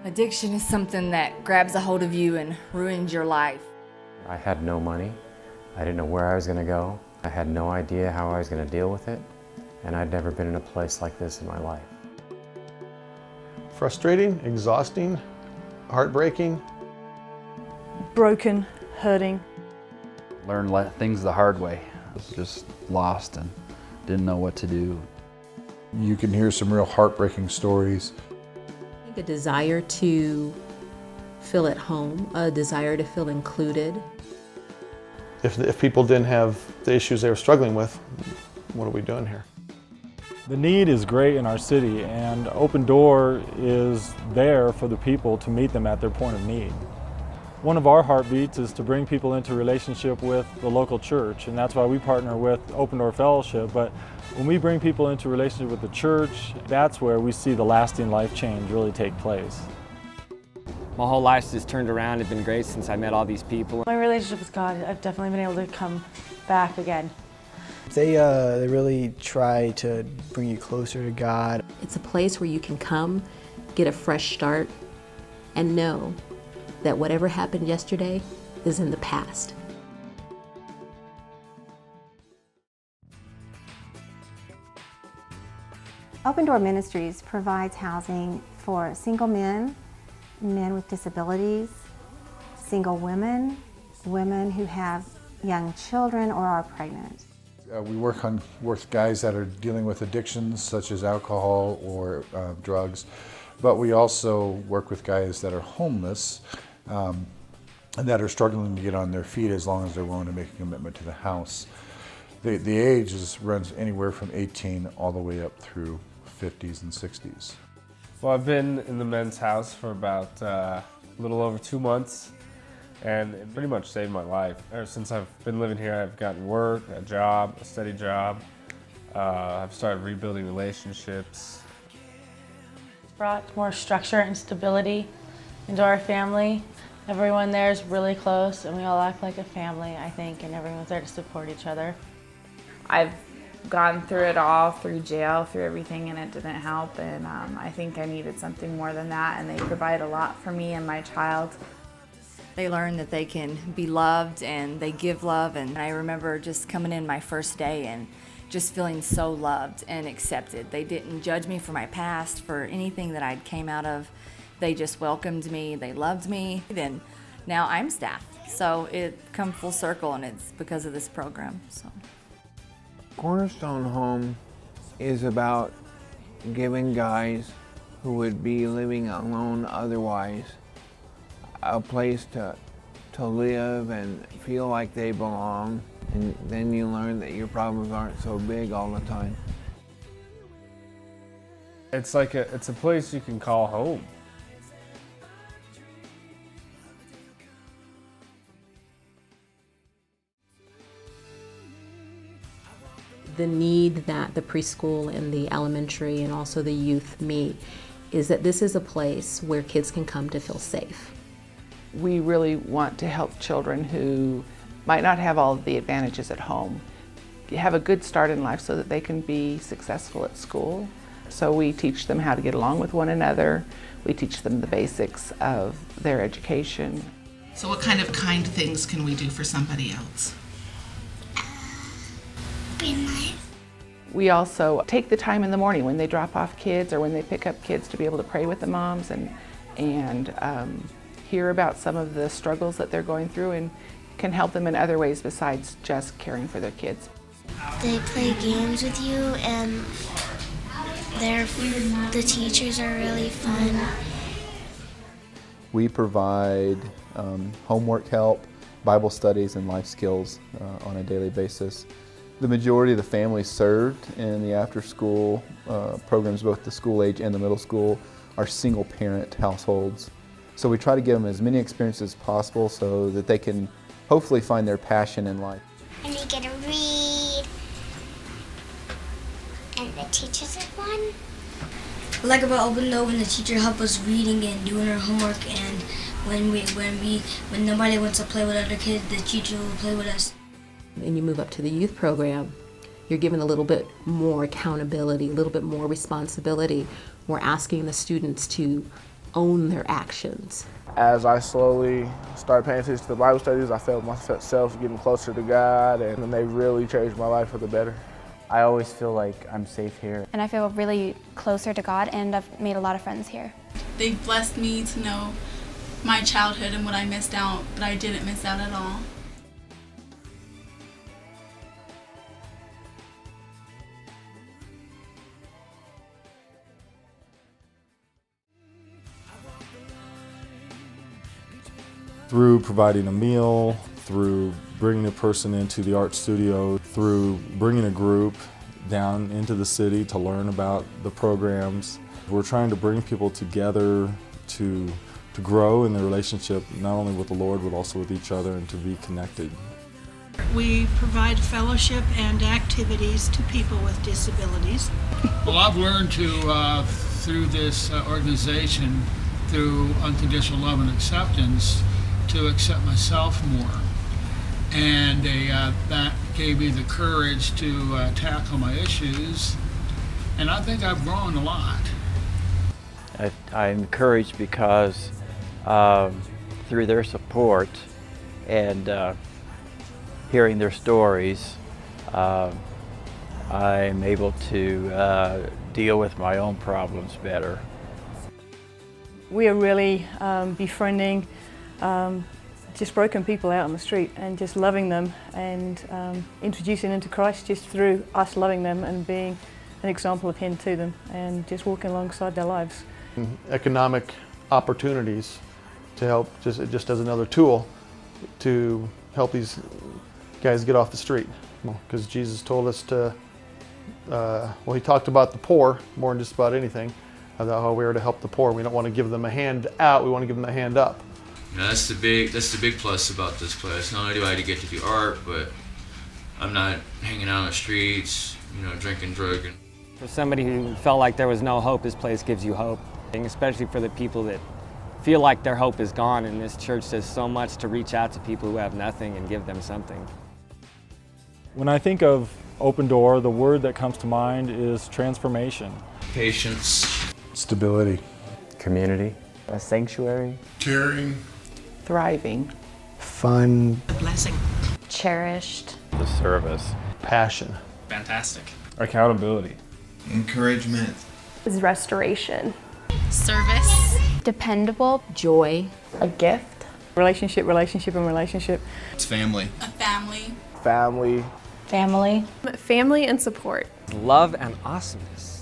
Addiction is something that grabs a hold of you and ruins your life. I had no money. I didn't know where I was going to go. I had no idea how I was going to deal with it, and I'd never been in a place like this in my life. Frustrating, exhausting, heartbreaking. Broken, hurting. Learned things the hard way. I was just lost and didn't know what to do. You can hear some real heartbreaking stories. I think a desire to feel at home, a desire to feel included. If people didn't have the issues they were struggling with, what are we doing here? The need is great in our city, and Open Door is there for the people to meet them at their point of need. One of our heartbeats is to bring people into relationship with the local church, and that's why we partner with Open Door Fellowship. But when we bring people into relationship with the church, that's where we see the lasting life change really take place. My whole life's just turned around. It's been great since I met all these people. My relationship with God, I've definitely been able to come back again. They really try to bring you closer to God. It's a place where you can come, get a fresh start, and know that whatever happened yesterday is in the past. Open Door Ministries provides housing for single men, men with disabilities, single women, women who have young children or are pregnant. We work with guys that are dealing with addictions such as alcohol or drugs, but we also work with guys that are homeless and that are struggling to get on their feet as long as they're willing to make a commitment to the house. The age runs anywhere from 18 all the way up through 50s and 60s. Well, I've been in the men's house for about a little over 2 months, and it pretty much saved my life. Ever since I've been living here, I've gotten work, a job, a steady job. I've started rebuilding relationships. It's brought more structure and stability into our family. Everyone there is really close, and we all act like a family, I think, and everyone's there to support each other. I've gone through it all, through jail, through everything, and it didn't help, and I think I needed something more than that, and they provide a lot for me and my child. They learn that they can be loved and they give love, and I remember just coming in my first day and just feeling so loved and accepted. They didn't judge me for my past, for anything that I came out of. They just welcomed me, they loved me, and now I'm staff. So it come full circle, and it's because of this program. So. Cornerstone Home is about giving guys who would be living alone otherwise a place to live and feel like they belong, and then you learn that your problems aren't so big all the time. It's like it's a place you can call home. The need that the preschool and the elementary and also the youth meet is that this is a place where kids can come to feel safe. We really want to help children who might not have all of the advantages at home have a good start in life so that they can be successful at school. So we teach them how to get along with one another. We teach them the basics of their education. So what kind of kind things can we do for somebody else? Be nice. We also take the time in the morning when they drop off kids or when they pick up kids to be able to pray with the moms and hear about some of the struggles that they're going through and can help them in other ways besides just caring for their kids. They play games with you, and the teachers are really fun. We provide homework help, Bible studies, and life skills on a daily basis. The majority of the families served in the after-school programs, both the school age and the middle school, are single-parent households. So we try to give them as many experiences as possible so that they can hopefully find their passion in life. And you get to read, and the teachers are fun. I like about Open Door when the teacher helps us reading and doing our homework, and when nobody wants to play with other kids, the teacher will play with us. And you move up to the youth program, you're given a little bit more accountability, a little bit more responsibility. We're asking the students to own their actions. As I slowly started paying attention to the Bible studies, I felt myself getting closer to God, and they really changed my life for the better. I always feel like I'm safe here. And I feel really closer to God, and I've made a lot of friends here. They've blessed me to know my childhood and what I missed out, but I didn't miss out at all. Through providing a meal, through bringing a person into the art studio, through bringing a group down into the city to learn about the programs. We're trying to bring people together to grow in their relationship, not only with the Lord, but also with each other, and to be connected. We provide fellowship and activities to people with disabilities. Well, I've learned to, through this organization, through unconditional love and acceptance, to accept myself more. And that gave me the courage to tackle my issues. And I think I've grown a lot. I'm encouraged because through their support and hearing their stories, I'm able to deal with my own problems better. We are really befriending just broken people out on the street and just loving them and introducing them to Christ just through us loving them and being an example of Him to them and just walking alongside their lives. Economic opportunities to help, just as another tool to help these guys get off the street. Because Jesus told us to, well, He talked about the poor more than just about anything, about how we are to help the poor. We don't want to give them a hand out, we want to give them a hand up. You know, that's the big plus about this place. Not only do I get to do art, but I'm not hanging out on the streets, you know, drinking, drugging. For somebody who felt like there was no hope, this place gives you hope. And especially for the people that feel like their hope is gone, and this church does so much to reach out to people who have nothing and give them something. When I think of Open Door, the word that comes to mind is transformation. Patience. Stability. Community. A sanctuary. Caring. Thriving. Fun. A blessing. Cherished. The service. Passion. Fantastic. Accountability. Encouragement. Is restoration. Service. Dependable. Joy. A gift. Relationship, relationship, and relationship. It's family. A family. Family. Family. Family and support. Love and awesomeness.